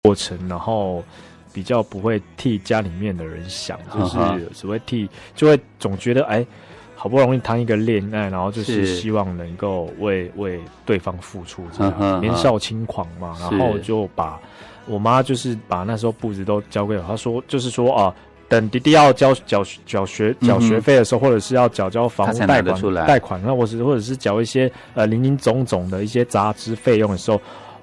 过程，然后比较不会替家里面的人想，就是只会就会总觉得好不容易谈一个恋爱，然后就是希望能够为对方付出，这样年少轻狂嘛，然后就把我妈就是把那时候布置都交给我，她说就是说啊。等弟弟要缴学费的时候，或者是要缴房屋贷款，那或者是缴一些林林总总的一些杂支费用的时候，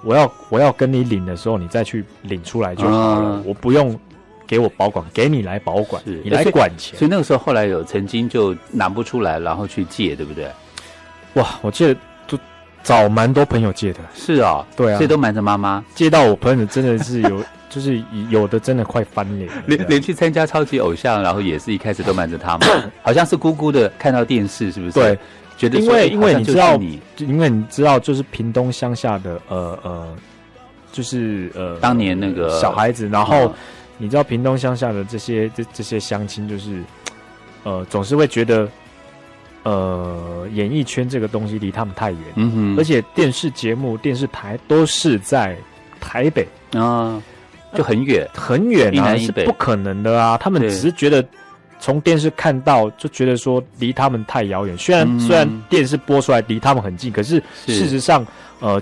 我要跟你领的时候，你再去领出来就好了，我不用给我保管，给你来保管，你来管钱。所以那个时候后来有曾经就拿不出来，然后去借，对不对？哇，我记得就找蛮多朋友借的。是啊，对啊，所以都瞒着妈妈借到我朋友真的是有。就是有的真的快翻脸，连去参加超级偶像，然后也是一开始都瞒着他嘛，好像是姑姑的看到电视，是不是？对，觉得因为你知道，就是屏东乡下的就是当年那个小孩子，然后你知道屏东乡下的这些乡亲，就是总是会觉得演艺圈这个东西离他们太远，而且电视节目、电视台都是在台北啊。就很远很远啊，是不可能的啊！他们只是觉得从电视看到，就觉得说离他们太遥远。虽然电视播出来离他们很近，可是事实上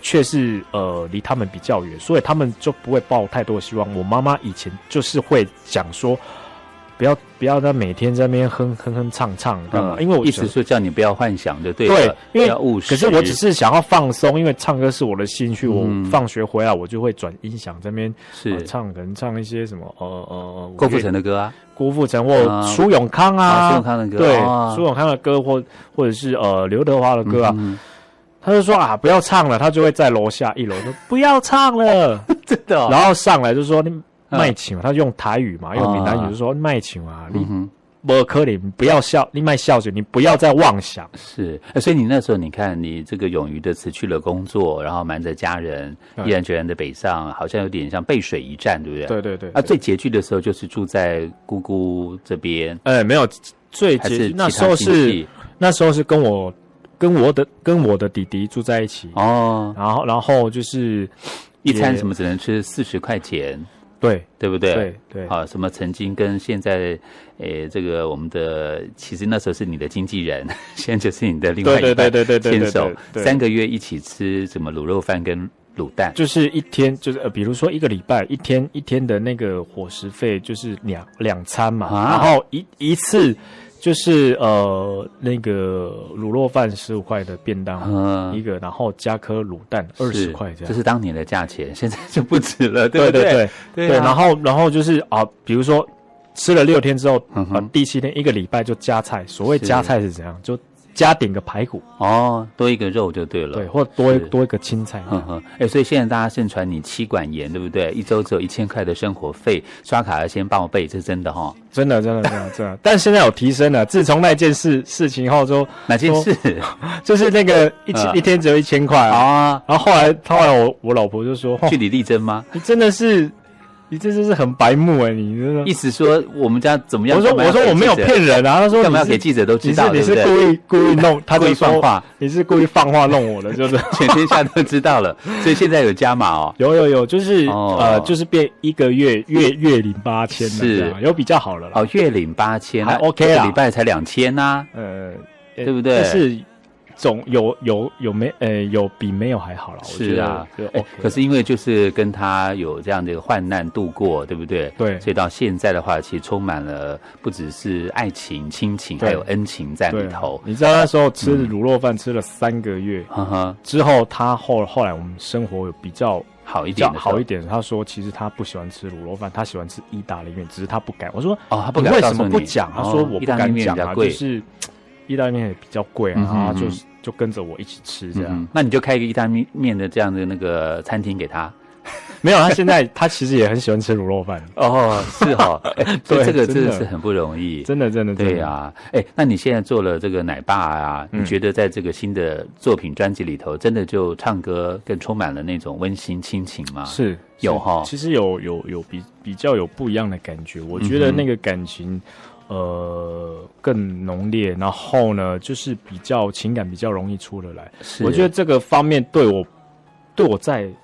却是离他们比较远，所以他们就不会抱太多的希望。我妈妈以前就是会讲说，不要在每天在那边哼唱，因为我意思是叫你不要幻想就对了，对，因为要务实。可是我只是想要放松，因为唱歌是我的兴趣。我放学回来，我就会转音响这边唱，可能唱一些什么郭富城的歌啊，郭富城或苏永康啊，苏永康的歌，对，苏永康的歌或者是刘德华的歌啊。他就说不要唱了，他就会在楼下1楼说不要唱了，真的。然后上来就说你。卖请他用台语嘛，用闽南语就说卖请啊，你不可能，不要笑，你卖笑嘴，你不要再妄想。是，所以你那时候你看，你这个勇于的辞去了工作，然后瞒着家人，毅然决然的北上，好像有点像背水一战，对不对？对。最拮据的时候就是住在姑姑这边。没有最拮据，那时候是跟我的弟弟住在一起哦，然后就是一餐什么只能吃40块钱。对不对？对，好，什么曾经跟现在，这个我们的其实那时候是你的经纪人，现在就是你的另外一半牵手，3个月一起吃什么卤肉饭跟卤蛋，就是一天就是比如说1个礼拜一天的那个伙食费就是两餐嘛，然后一次。就是那个卤肉饭15块的便当一个，然后加颗卤蛋20块这样。这是当年的价钱，现在就不止了，对不对？对，然后就是比如说吃了6天之后，第7天1个礼拜就加菜。所谓加菜是怎样？就加点个排骨多一个肉就对了，对，或多一个青菜。所以现在大家盛传你妻管严，对不对？一周只有1000块的生活费，刷卡要先报备，这是真的哈？真的。但现在有提升了，自从那件事情后，就哪件事？就是那个一天只有1000块啊。然后后来我老婆就说：“据理力争吗？你真的是。”你这就是很白目你真的意思说我们家怎么样？我说我没有骗人啊，他说干嘛要给记者都知道？你是故意弄，他故意放话，你是故意放话弄我的，就是全天下都知道了。所以现在有加码有，就是就是变1个月领8000了，有比较好了啦。月领8000还 OK 啦，一个礼拜才2000啊，对不对？但是总有比没有还好了，我觉得。是啊，可是因为就是跟他有这样的一个患难度过，对不对？对，所以到现在的话，其实充满了不只是爱情、亲情，还有恩情在里头。你知道那时候吃卤肉饭吃了3个月，之后他后来我们生活有比较好一点。他说其实他不喜欢吃卤肉饭，他喜欢吃意大利面，只是他不敢。我说他不敢，你为什么不讲？他说我不敢讲啊，就是意大利面也比较贵啊，然后就跟着我一起吃这样。那你就开一个意大利面的这样的那个餐厅给他。没有，他其实也很喜欢吃卤肉饭。是对，这个真的是很不容易，真的。对啊，那你现在做了这个奶爸啊，你觉得在这个新的作品专辑里头，真的就唱歌更充满了那种温馨亲情吗？是有其实有比较有不一样的感觉。我觉得那个感情更浓烈，然后呢就是比较情感比较容易出得来。我觉得这个方面对我对我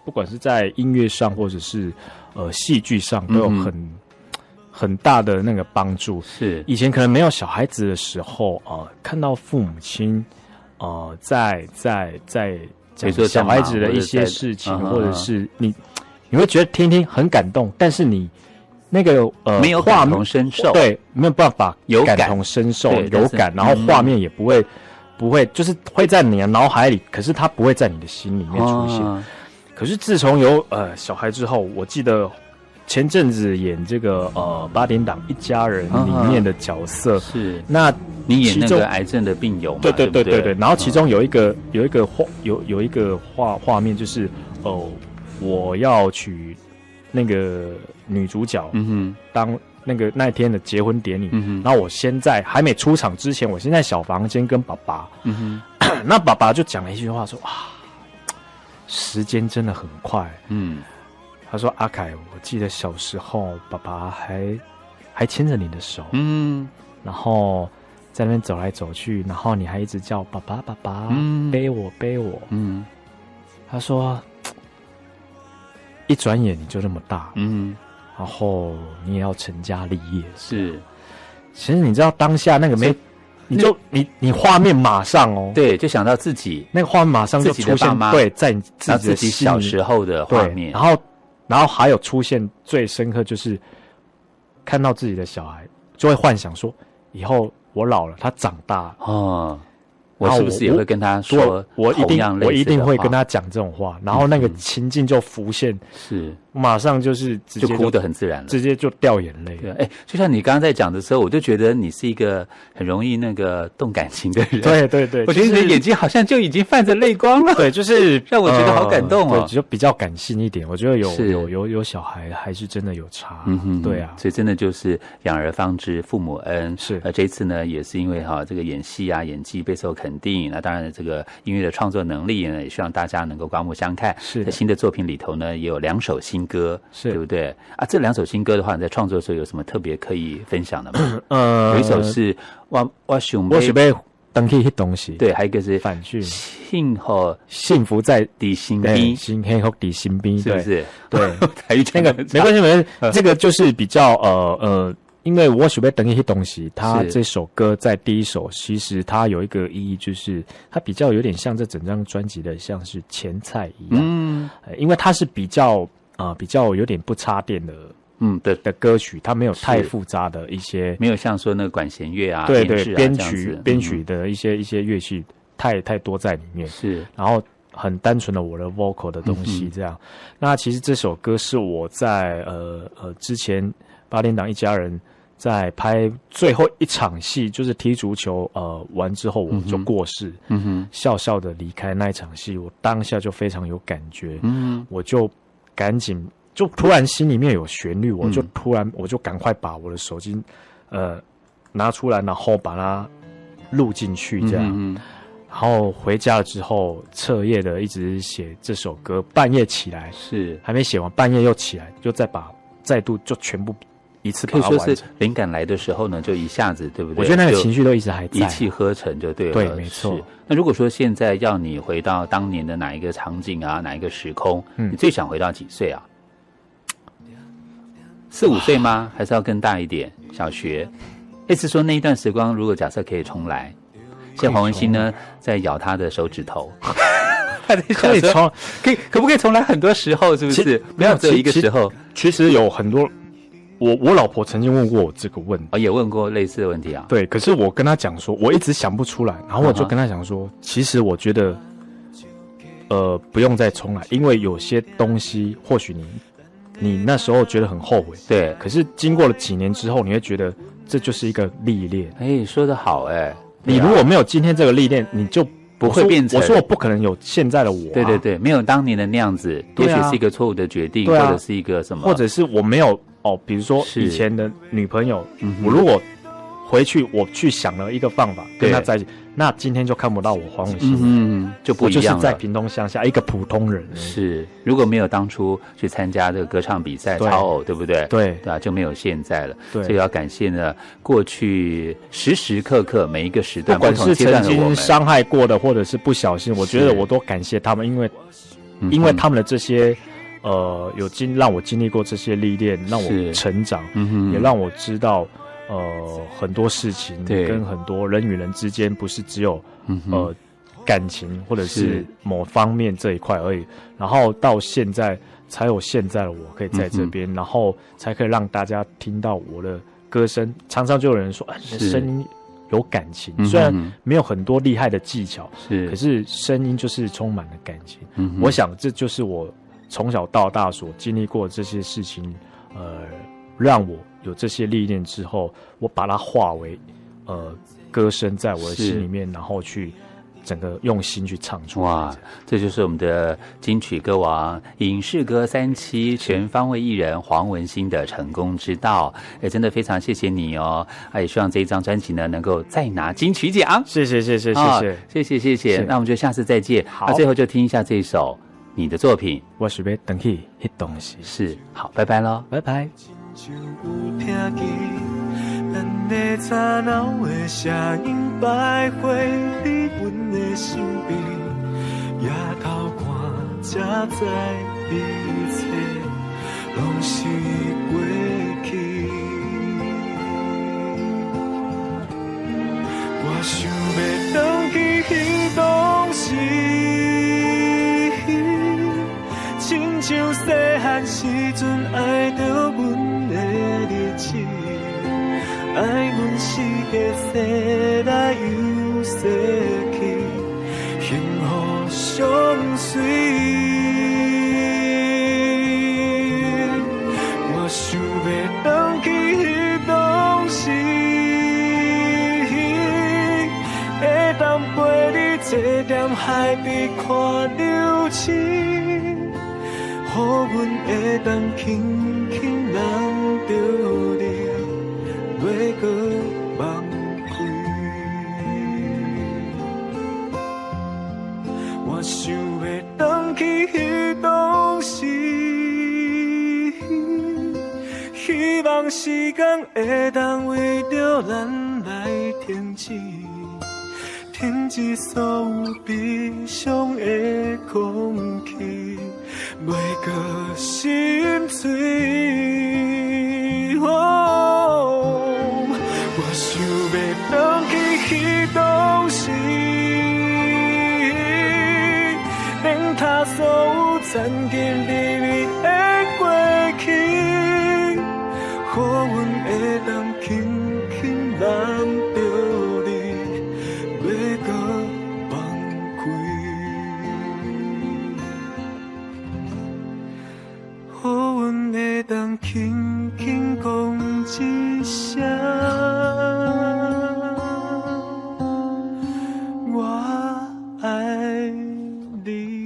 不管是在音乐上或者是戏剧上都有很大的那个帮助。是以前可能没有小孩子的时候，看到父母亲在讲小孩子的一些事情，或者是你会觉得听很感动，但是你那个没有感同身受，对，没有办法感同身受有感，然后画面也不会就是会在你的脑海里，可是它不会在你的心里面出现。可是自从有小孩之后，我记得前阵子演这个8点档一家人里面的角色，是那你演那个癌症的病友嘛？对，然后其中有一个画面就是我要娶那个女主角，当那天的结婚典礼，然后我先在还没出场之前，我先在小房间跟爸爸，那爸爸就讲了一句话说时间真的很快，他说阿凯，我记得小时候爸爸还牵着你的手，然后在那边走来走去，然后你还一直叫爸爸爸爸，背我背我，他说一转眼你就那么大，然后你也要成家立业，是，其实你知道当下那个你画面马上对，就想到自己那个画面马上就出现，对，在你自己小时候的画面，然后还有出现最深刻就是看到自己的小孩，就会幻想说以后我老了，他长大我是不是也会跟他说我一定会跟他讲这种话，然后那个情境就浮现，是马上就是直接就哭得很自然了，直接就掉眼泪。对，就像你刚刚在讲的时候，我就觉得你是一个很容易那个动感情的人。对，我觉得你的眼睛好像就已经泛着泪光了。对，就是让我觉得好感动对，就比较感性一点。我觉得有小孩还是真的有差。对啊，所以真的就是养儿方知父母恩。是，这一次呢，也是因为这个演戏啊、演技备受肯定。那当然，这个音乐的创作能力呢，也希望大家能够刮目相看。是，在新的作品里头呢，也有2首新歌，是，对不对啊？这2首新歌的话，你在创作的时候有什么特别可以分享的吗？有一首是我想要登去迄东西，对，还有一个是反去幸福在底心边，幸福底心边，是不是？对，那个没关系，这个就是比较因为我想要登去迄东西，它这首歌在第一首，其实它有一个意义，就是它比较有点像这整张专辑的，像是前菜一样，因为它是比较有点不插电的。的歌曲，它没有太复杂的一些，没有像说那个管弦乐啊，对，编曲的一些乐器太多在里面，是，然后很单纯的我的 vocal 的东西这样。那其实这首歌是我在之前8点档一家人在拍最后一场戏，就是踢足球完之后我就过世，笑笑的离开那一场戏，我当下就非常有感觉，我就赶紧。就突然心里面有旋律，我就赶快把我的手机拿出来，然后把它录进去这样，然后回家了之后彻夜的一直写这首歌，半夜起来是还没写完，半夜又起来，就再度就全部一次把它完成。可以说是灵感来的时候呢，就一下子，对不对？我觉得那个情绪都一直还在，一气呵成就对了。对，没错。那如果说现在要你回到当年的哪一个场景啊，哪一个时空，你最想回到几岁啊？4、5岁吗？还是要更大一点？小学？意思说那一段时光，如果假设可以重来，现在黄文兴呢在咬他的手指头，可不可以重来很多时候？是不是？不要只有一个时候。其实有很多，我老婆曾经问过我这个问题，也问过类似的问题啊。对，可是我跟她讲说，我一直想不出来，然后我就跟她讲说，其实我觉得，不用再重来，因为有些东西或许你那时候觉得很后悔，对，可是经过了几年之后，你会觉得这就是一个历练。说得好，你如果没有今天这个历练，你就不会变成。我说我不可能有现在的我。对，没有当年的那样子，也许是一个错误的决定，或者是一个什么，或者是我没有比如说以前的女朋友，我如果回去我去想了一个方法跟她在一起，那今天就看不到我黄文兴，就不一样了。我就是在屏东乡下一个普通人。是，如果没有当初去参加这个歌唱比赛超偶，对不对？对啊，就没有现在了。对，所以要感谢呢，过去时时刻刻每一个时段，不管是曾经伤害过的，或者是不小心，我觉得我都感谢他们，因为因为他们的这些让我经历过这些历练，让我成长，也让我知道很多事情跟很多人与人之间不是只有感情或者是某方面这一块而已，然后到现在才有现在的我可以在这边，然后才可以让大家听到我的歌声。常常就有人说，你的声音有感情，虽然没有很多厉害的技巧，可是声音就是充满了感情。我想这就是我从小到大所经历过这些事情，让我有这些历练之后，我把它化为歌声在我的心里面，然后去整个用心去唱出来。哇，这就是我们的金曲歌王、影视歌3期全方位艺人黄文星的成功之道。真的非常谢谢你哦！也希望这一张专辑呢能够再拿金曲奖。谢谢。那我们就下次再见。好，那最后就听一下这一首你的作品。我是要回去那东西。是，好，拜拜咯，拜拜。咱的早老的声音徘徊你阮的身边，夜头看才知一切拢是过去。我想要回去彼当时，亲像细汉时阵爱着阮的日子。爱阮是个生来又逝去，幸福相随。我想要回去彼当时，会当陪你坐踮海边看流星，予阮会当轻轻揽着你。月光放开，我想要回去彼当时，希望时间会当为着咱来停止，停止所有悲伤的空气，袂搁心碎。我想要回去彼当时，免他所有残根秘密的过去，予阮会当轻轻揽着你，袂搁放开，予阮会当轻轻讲一声。我爱你。